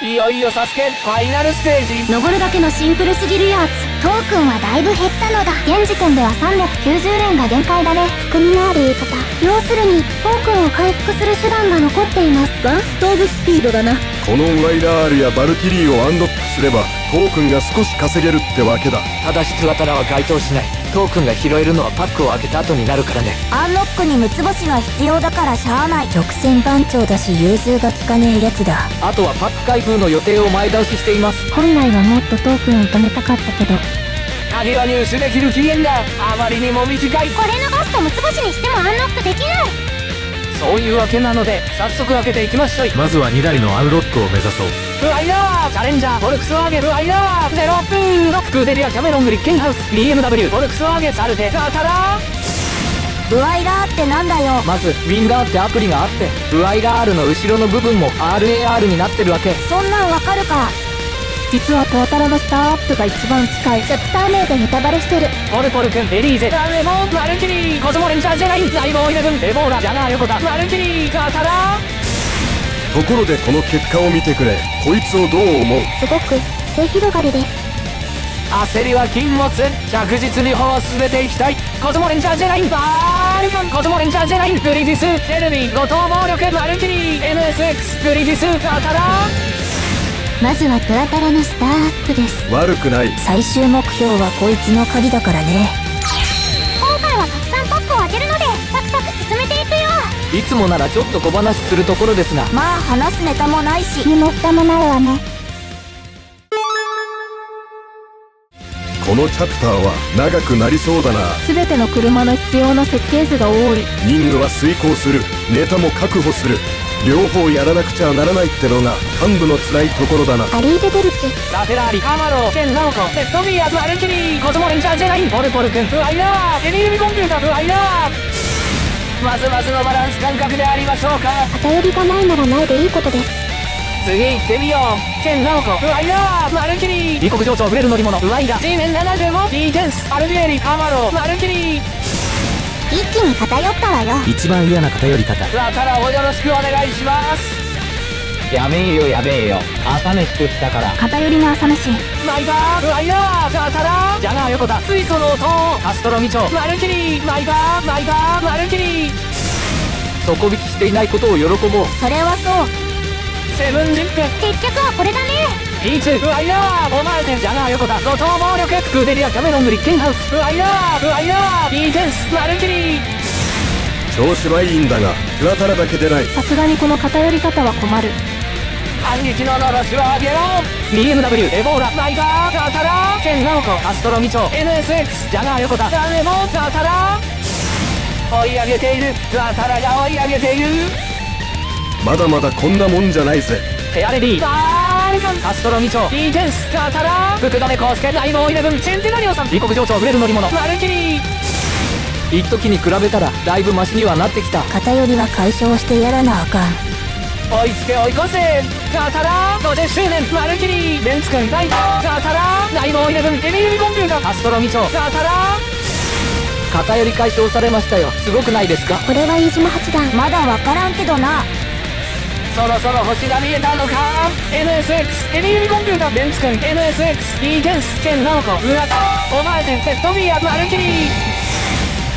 いよいよサスケファイナルステージ。登るだけのシンプルすぎるやつ。トークンはだいぶ減ったのだ。現時点では390連が限界だね。含みのある言い方。要するにトークンを回復する手段が残っています。バーストオブスピードだな。このワイラールやバルキリーをアンロックすればトークンが少し稼げるってわけだ。ただしトゥアタラは該当しない。トークンが拾えるのはパックを開けた後になるからね。アンロックに6つ星が必要だからしゃあない。直線番長だし融通が利かねえやつだ。あとはパック開封の予定を前倒ししています。本来はもっとトークンを貯めたかったけど、鍵は入手できる期限があまりにも短い。これ逃すと6つ星にしてもアンロックできない。そういうわけなので早速開けていきましょい。まずは2台のアンロックを目指そう。フライダーチャレンジャーフォルクスワーゲンフライダーゼロプーのスクーデリアキャメロングリッケンハウス BMW フォルクスワーゲンサルテガタラ。ブアイラーってなんだよ。まずウィンガーってアプリがあって、ウアイラールの後ろの部分も RAR になってるわけ。そんなんわかるか。実はトアタラのスターアップが一番近い。チャプター名でネタバレしてる。ポルポル君エリーゼラレモンマルキリーコスモレンジャージェラインライボーイレブンエボーラジャガー横田マルキリーガタラ。ところでこの結果を見てくれ。こいつをどう思う？すごく末広がりです。焦りは禁物。着実に歩を進めていきたい。コスモレンジャージェラインバールガンコスモレンジャージェラインブリディステレビ後藤暴力マルキリー NSX ブリディスガタラ。まずはトアタラのスターアップです。悪くない。最終目標はこいつの鍵だからね。今回はたくさんパックを開けるのでサクサク進めていくよ。いつもならちょっと小話するところですが、まあ話すネタもないし。身も蓋もないわね。このチャプターは長くなりそうだな。全ての車の必要な設計図が多い。任務は遂行する。ネタも確保する。両方やらなくちゃならないってのが幹部の辛いところだな。アリーベベルチラフェラーリカマロケンナオコレッドビアマルキリーコスモレンジャージェラインポルポル君フライダーエニユミコンピューターフライダー。まずまずのバランス感覚でありましょうか。偏りがないならないでいいことです。次行ってみよう。ケンナオコフライダーマルキリー李国情緒触れる乗り物ウアイラ G メン75 D テンスアルビエリカマロマルキリー。一気に偏ったわよ。一番嫌な偏り方。だからおよろしくお願いします。やべえよやべえよ、朝飯食ったから。偏りの朝飯。マイガーフライダーガタラジャガー横田水素の音アストロミチョマルキリーマイガーマイガーマルキリー。底引きしていないことを喜ぼう。それはそう。セブンジップ結局はこれだね。リーチフライダーオマーテンジャガー横田怒涛暴力スクーデリアキャメロングリッケンハウスフライダーフライダー D テンスマルキリー。調子はいいんだがトゥアタラだけでない。さすがにこの偏り方は困る。反撃ののろしは上げろ。 BMW エボーラマイガーガタラケンナオコアストロミチョ NSX ジャガー横田ダメモガタラ。追い上げているガタラが追い上げている。まだまだこんなもんじゃないぜ。フェアレディバールガンアストロミチョ D テンスガタラ福留康介ライボーイレブンセンテナリオさん李国情緒触れる乗り物マルキリー。一時に比べたらだいぶマシにはなってきた。偏りは解消してやらなあかん。追いつけ追い越せガタラ50周年マルキリーベンツ君ライガタラライボーイレブンエミユミコンピューターアストロミチョガタラ。偏り解消されましたよ。すごくないですか。これは飯島八段。まだわからんけどな。そろそろ星が見えたのか。 NSX エミユミコンピューターベンツ君 NSX リーテンスケンナオコウラオマーテンテッドビアマルキリー。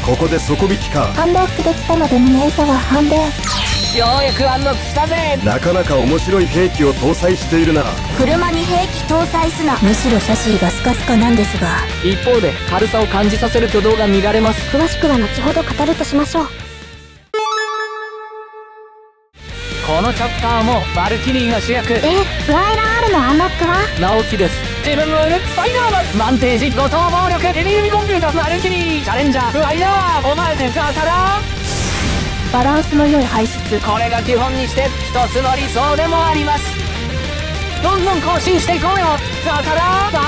ここで底引きか。アンロックできたので胸差は半分。ようやくアンロックしたぜ。なかなか面白い兵器を搭載しているな。車に兵器搭載すな。むしろシャシーがスカスカなんですが。一方で軽さを感じさせる挙動が見られます。詳しくは後ほど語るとしましょう。このチャプターもバルキリーが主役。で、フライラールのアンロックは直樹です。自分のいるスパイダーマンマンテージ後藤暴力エミユミコンピューターマルキリーチャレンジャーフライダーオマーテンガタラ。バランスの良い排出。これが基本にして一つの理想でもあります。どんどん更新していこうよ。ガタラバ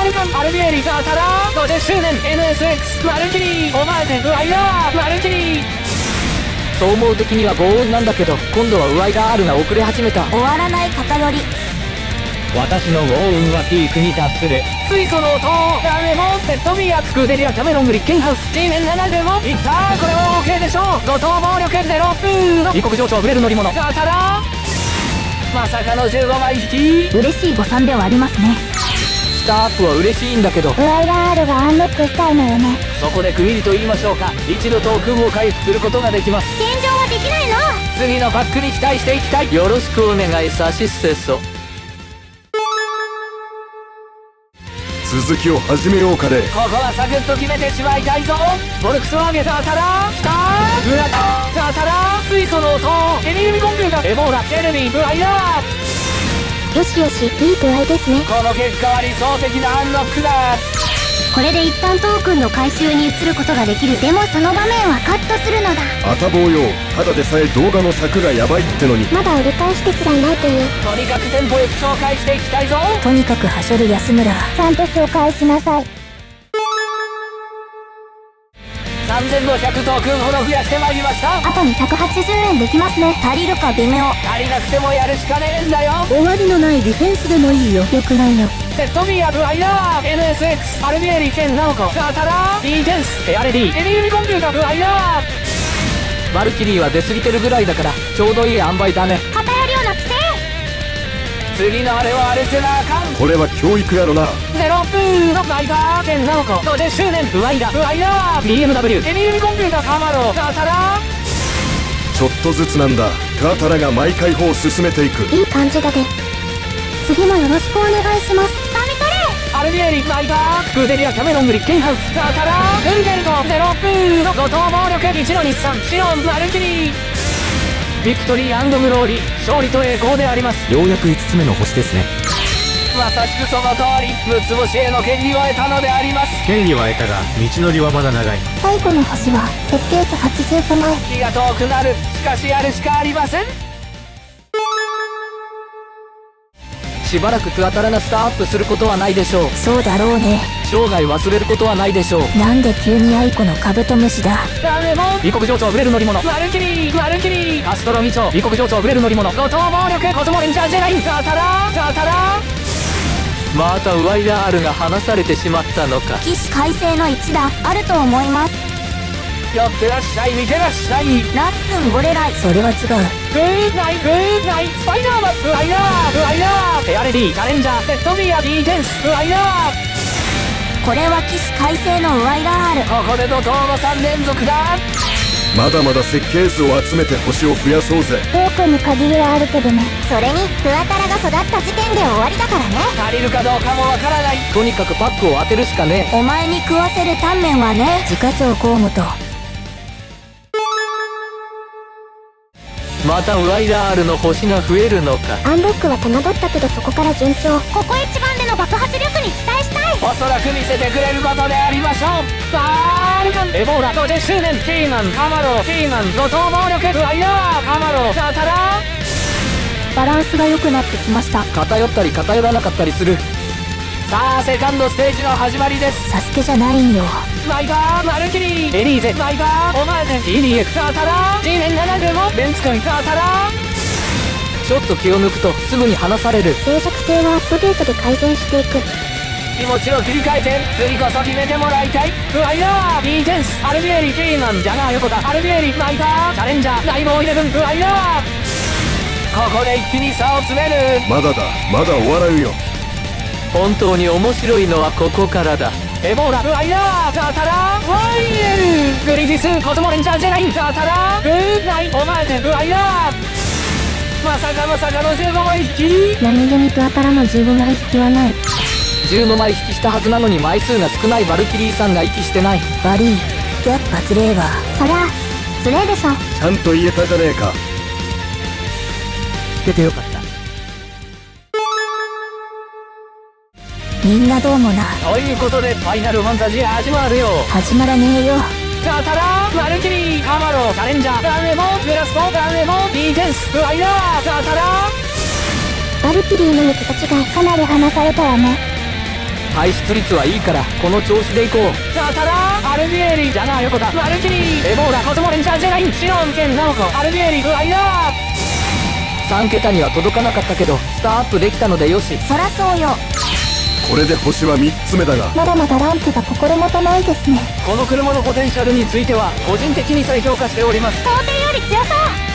ールガンアルビエリガタラ50周年 NSX マルキリーオマーテンフライダーマルキリー。総合的には5音なんだけど今度はウアイラールが遅れ始めた。終わらない偏り。私の豪運はピークに達する。水素の音ダメモンテッドビアスクーデリアキャメロングリッケンハウス G メン70もいったー。これは OK でしょう。後藤暴力ゼロプーの李国情緒触れる乗り物ガタラ。まさかの15枚引き。嬉しい誤算ではありますね。スターアップは嬉しいんだけど、ウアイラ R がアンロックしたいのよね。そこで区切りと言いましょうか、一度トークンを回復することができます。現状はできないの。次のパックに期待していきたい。よろしくお願いさしせそ。続きを始めようかね。ここはサクッと決めてしまいたいぞ。ボルクスワーゲンザータラきたーブラザータラ水素の音エミユミコンピューターエボーラテレビブライダー。よしよし、いい具合ですね。この結果は理想的なアンロックだ。これで一旦トークンの回収に移ることができる。でもその場面はカットするのだ。あたぼうよ。ただでさえ動画の尺がやばいってのに。まだ折り返してすらいないという。とにかくテンポよく紹介していきたいぞ。とにかくはしょる安村。ちゃんと紹介しなさい。3500トークンほど増やしてまいりました。あと280円できますね。足りるか微妙。足りなくてもやるしかねえんだよ。終わりのないディフェンスでもいいよ。よくないよ。セットミアブライダー NSX アルビエリケンナオコザタラ D テンスフェアレディエミユミコンピューターブライダー。バルキリーは出過ぎてるぐらいだからちょうどいい塩梅だね。偏りをなくせ。次のあれはあれせなあかん。これは教育やろな。ゼロプーのライダーケンナオコ50周年ブライダー BMW エミユミコンピューターカマロザタラ。ちょっとずつなんだ。ガータラが毎回歩を進めていく。いい感じだで。次もよろしくお願いします。掴み取れ。アルビエリライダークーデリアキャメロングリッケンハウスザタラウルゲルトゼロプーの後藤暴力1の日産シロンマルキリー。ビクトリー&グローリー勝利と栄光であります。ようやく5つ目の星ですね。まさしくその通り6つ星への権利を得たのであります。権利は得たが道のりはまだ長い。最後の星は設定図85枚。気が遠くなる。しかしやるしかありません。しばらくクアタラナスターアップすることはないでしょう。そうだろうね。生涯忘れることはないでしょう。なんで急にアイコのカブトムシだ。ダメも異国情緒あふれる乗り物マルキリーアストロミチョ異国情緒あふれる乗り物後藤暴力コスモレンジャージェラインザタラ。またウワイダー R が離されてしまったのか。起死回生の一打あると思います。寄ってらっしゃい見てらっしゃい。ラッスンゴレライ。それは違う。グーナイスパイダーマンブライダーフェアレディチャレンジャーセットミア D テンスブライダー。これは起死回生のウワイラ R。ここで怒涛の3連続だ。まだまだ設計図を集めて星を増やそうぜ。トークンに限りはあるけどね。それにクワタラが育った時点で終わりだからね。足りるかどうかもわからない。とにかくパックを当てるしかねえ。お前に食わせるタンメンはね。自家長河本。またウワイダー R の星が増えるのか。アンロックは戸惑ったけどそこから順調。ここ一番での爆発力に期待したい。おそらく見せてくれることでありましょう。バールガンエボーラ50周年キーマンカマロキーマン後藤暴力ブライダーカマロザタラ。バランスが良くなってきました。偏ったり偏らなかったりする。さあセカンドステージの始まりです。サスケじゃないんよ。ライダーマルキリーエリーゼライダーオマーゼ EDX ザタラ G 年75ベンツ君ザタラ。ちょっと気を抜くとすぐに離される。脆弱性はアップデートで改善していく。気持ちを切り替えて次こそ決めてもらいたい。ブライダー B テンスアルビエリキーマンジャガー横田アルビエリライダーチャレンジャーライボー11ブライダー。ここで一気に差を詰める。まだ終わらんよ。本当に面白いのはここからだ。エボーラブライダーザタラワイエルグリディスコスモレンジャージェラインザタラグーナイオマーゼブライダー。まさかの15枚引き。何気にクワタラの15枚引きはない。15枚引きしたはずなのに枚数が少ないバルキリーさんが息してない。バリーやっぱつれえわ。そりゃ失礼でしょ。ちゃんと言えたじゃねえか。出てよかった。みんなどうもな。ということでファイナルファンタジー始まるよ。始まらねえよ。ザタラマルキリーカマロチャレンジャーダメモグラストダメモ D テンスブライダーザタラ。バルキリーの桁違いかなり離されたわね。排出率はいいからこの調子でいこう。ザタラアルビエリジャガー横田マルキリーエボーラコスモレンジャージェラインシロンケンナオコアルビエリブライダー。3桁には届かなかったけどスターアップできたのでよし。そらそうよ。これで星は3つ目だが。まだまだランプが心もとないですね。この車のポテンシャルについては個人的に再評価しております。想定より強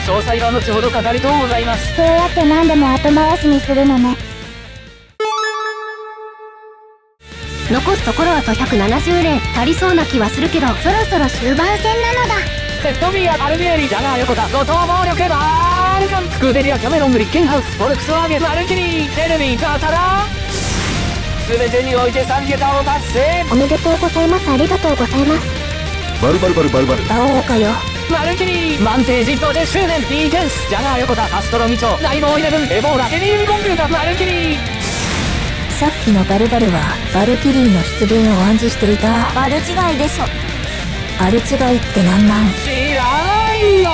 そう。詳細は後ほど語りとうございます。そうやって何でも後回しにするのね。残すところあと170連足りそうな気はするけど、そろそろ終盤戦なのだ。セットビア、アルビエリ、ジャガー横田、後藤暴力、バールカン、スクーデリア、キャメロン、グリッケンハウス、フォルクスワーゲン、マルキリー、テルミン、ガタラ。全てにおいて3桁を達成。おめでとうございます。ありがとうございます。バルバルバルバルバル。馬王かよ。マルキリー、マンテージ50周年、ディーテンス、ジャガー横田、アストロミチョ、ナイボーイレブン、エボーラ、ヘビーコンピュータ、マルキリー。さっきのバルバルはバルキリーの出現を暗示していた。バル違いでしょ。バル違いってなんなん？知らないよ。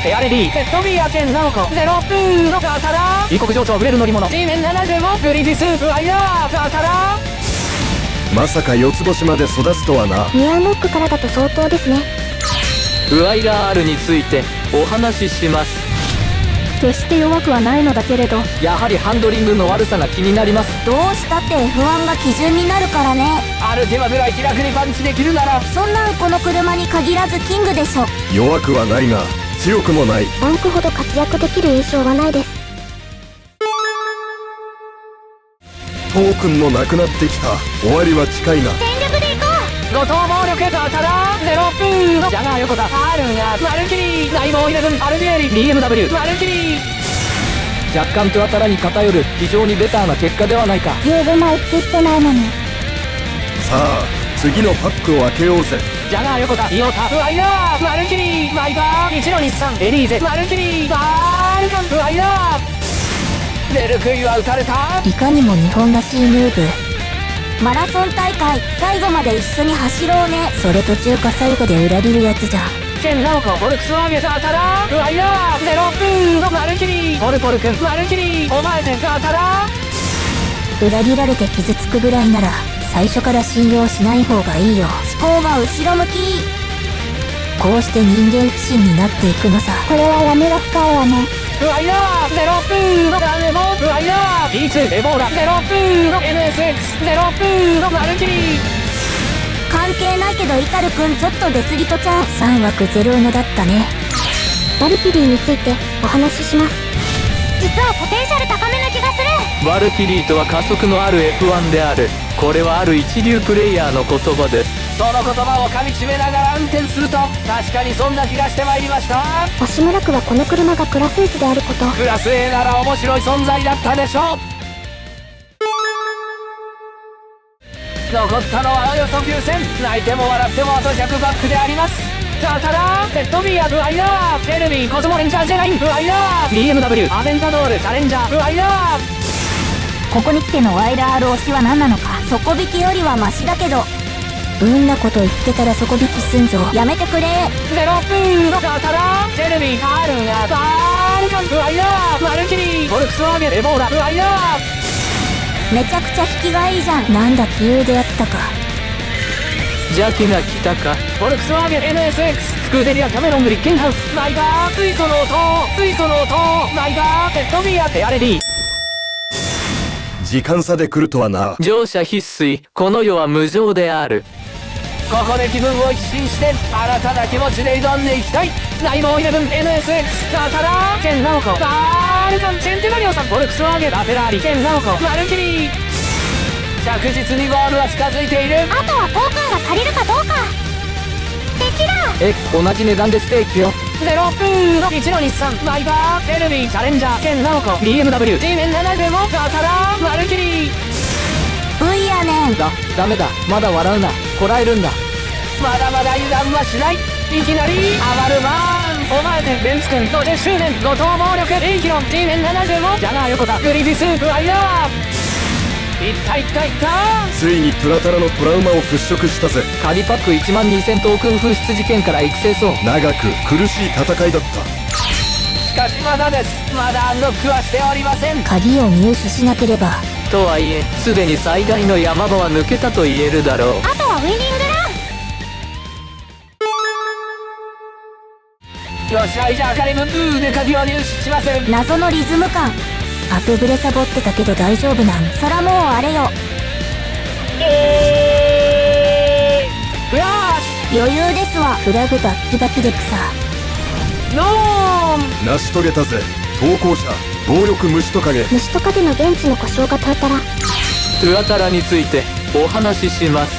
フェアレディ、セットビア、ケンナオコ、ゼロプーのガタラ。異国情緒あふれる乗り物、G メン75、グリジスープ、ワイヤー、ガタラ。まさか四つ星まで育つとはな。ミアノックからだと相当ですね。ウアイラー R についてお話しします。決して弱くはないのだけれど、やはりハンドリングの悪さが気になります。どうしたって F1 が基準になるからね。ある手はぐらい気楽にパンチできるなら、そんなんこの車に限らずキングでしょ。弱くはないが強くもない。ランクほど活躍できる印象はないです。トークンもなくなってきた。終わりは近いな。全力で行こ後藤暴力、ガタラ。ゼロプーのジャガー横田、アルガ、マルキリー、ナイボーイレブン、アルビエリ、BMW、マルキリー。若干トアタラに偏る非常にベターな結果ではないか。う。十分な一致してないのに。さあ次のパックを開けようぜ。ジャガー横田、イオタ、ワイヤー、マルキリー、マイカー、一の日産、エリーゼ、マルキリー、バールカン、ワイヤー。レルクイは打たれた。いかにも日本らしいムーブ。マラソン大会最後まで一緒に走ろうね。それ途中か最後で裏切るやつじゃん。ケンナオコ、フォルクスワーゲン、ガタラ。ワイヤー、ゼロプーのマルキリー、ポルポル君、マルキリー、お前でガタラ。裏切られて傷つくぐらいなら最初から信用しない方がいいよ。思考が後ろ向き。こうして人間不信になっていくのさ。これは闇が深いわね。ワイヤー、ゼロプーのダメモン、ワイヤー、B2、エボーラ、ゼロプーの NSX、ゼロプーのマルキリー。関係ないけどイカルくんちょっとデスリトちゃん。3枠ゼロのだったね。バルキリーについてお話しします。実はポテンシャル高めな気がする。バルキリーとは加速のある F1 である。これはある一流プレイヤーの言葉です。その言葉を噛み締めながら運転すると、確かにそんな気がしてまいりました。押村区はこの車がクラス S であること。クラス A なら面白い存在だったでしょう。残ったのはおよそ9000。泣いても笑ってもあと100バックであります。ガタラ、セットビア、ワイヤー、テルミン、コスモレンジャージェライン、ワイヤー、 BMW、アベンタドール、チャレンジャー、ワイヤー。ここに来てのワイラー R 推しは何なのか。底引きよりはマシだけど、うんなこと言ってたら底引きすんぞ。やめてくれ。ゼロプーのガタラ、テルミン、アルガ、バールカン、ワイヤー、マルキリー、フォルクスワーゲン、エボーラ、ワイヤー。めちゃくちゃ引きがいいじゃん。なんだ杞憂でやったか。邪気が来たか。フォルクスワーゲン NSX、スクーデリア、キャメロン、グリッケンハウス、マイガー、水素の音、水素の音、マイガー、セットビア、フェアレディ。時間差で来るとはな。乗車必須。この世は無常である。ここで気分を一新して新たな気持ちで挑んでいきたい。ナイボーイレブン NSX、ガタラ、ケンナオコ、バールカン、センテナリオさん、フォルクスワーゲン、ラフェラーリ、ケンナオコ、マルキリー。着実にゴールは近づいている。あとはトークンが足りるかどうか。敵だ。同じ値段でステーキよ。ゼロプーの1の日産、マイバー、テルミン、チャレンジャー、ケンナオコ、BMW、G メン75、ガタラ、マルキリー。 V やねん。ダメだ。まだ笑うな。こらえるんだ。まだまだ油断はしない。いきなりアバルマーン、お前でベンツ君50周年、後藤暴力、エイヒロン、G メン75、ジャガー横田、グリジスープ、ワイヤー。いったいったいった。ついにトラタラのトラウマを払拭したぜ。鍵パック12000トークン紛失事件から育成層。長く苦しい戦いだった。しかしまだです。まだアンロックはしておりません。鍵を入手しなければ。とはいえすでに最大の山場は抜けたと言えるだろう。あとはウイニングラン。よっしゃい、じゃあカリムブーで鍵を入手します。謎のリズム感。アップブレサボってたけど大丈夫なん。そらもうあれよ。よーし、余裕ですわ。フラグバッキバキで草。ノーン。成し遂げたぜ。投稿者暴力虫トカゲ。虫と影の現地の故障がトゥータラ。トゥアタラについてお話しします。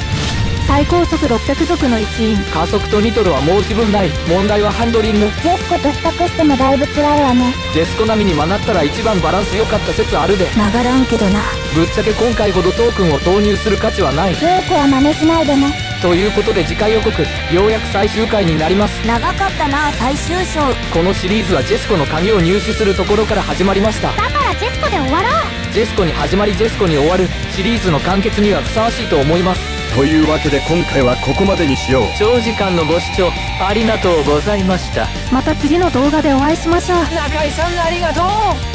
最高速600族の一員。加速とニトロは申し分ない。問題はハンドリング。ジェスコと比較してもだいぶ違うわね。ジェスコ並みに曲がったら一番バランス良かった説あるで。曲がらんけどな。ぶっちゃけ今回ほどトークンを投入する価値はない。ジェイコは真似しないでね。ということで次回予告、ようやく最終回になります。長かったな、最終章。このシリーズはジェスコの鍵を入手するところから始まりました。だからジェスコで終わろう。ジェスコに始まりジェスコに終わるシリーズの完結にはふさわしいと思います。というわけで今回はここまでにしよう。長時間のご視聴ありがとうございました。また次の動画でお会いしましょう。中井さんありがとう。